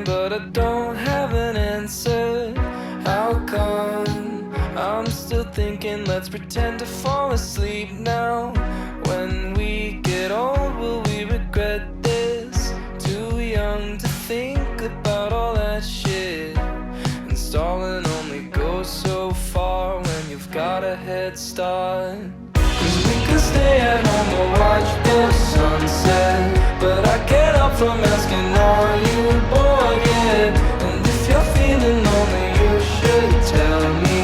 but I don't have an answer. How come I'm still thinking let's pretend to fall asleep now? When we get old, will we regret this? Too young to think about all that shit. And stalling only goes so far when you've got a head start. 'Cause we could stay at home or watch the sunset, but I can't help from asking, are you bored yet? And if you're feeling lonely, you should tell me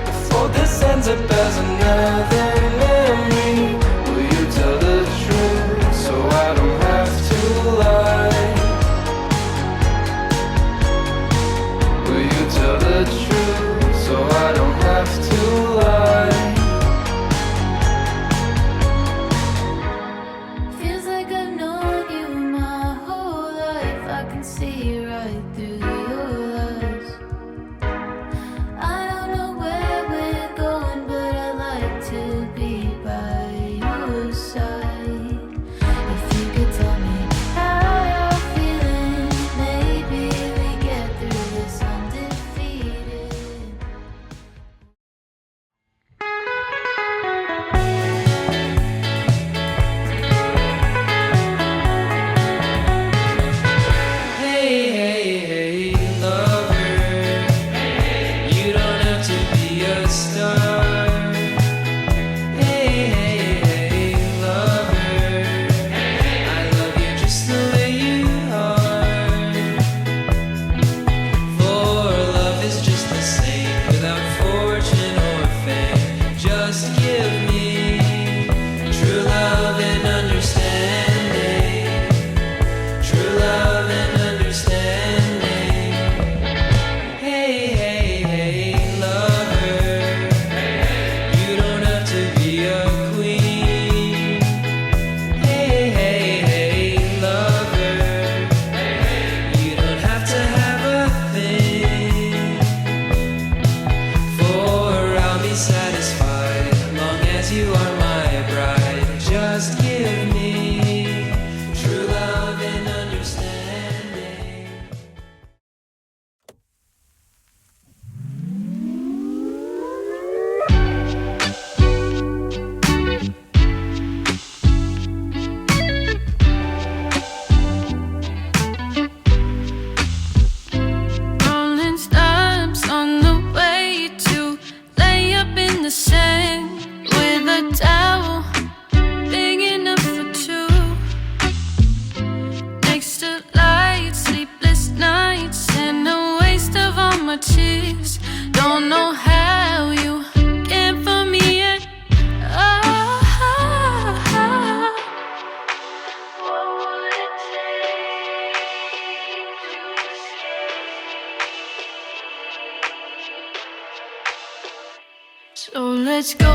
before this ends up as another memory. Will you tell the truth so I don't have to lie? Will you tell the truth so I don't have to lie? Feels like I've known you my whole life. I can see right through your lies. I don't know where we're going, but I like to be by your side. If you could tell me how you're feeling, maybe we get through this undefeated. Hey, hey, hey, lover, you don't have to be a star. Hey, hey, hey, lover, I love you just the way you are. For love is just the same without fortune or fame. Just give me true love and understanding. True love and understanding. Hey, hey, hey, lover, you don't have to be a queen. Hey, hey, hey, lover, you don't have to have a thing. For I'll be satisfied long as you are my bride. Just give me true love and understanding. Rolling stops on the way to lay up in the sand with a towel big enough for two. Next to lights, sleepless nights, and a waste of all my tears. Don't know how you care for me yet. What would it take to stay? So let's go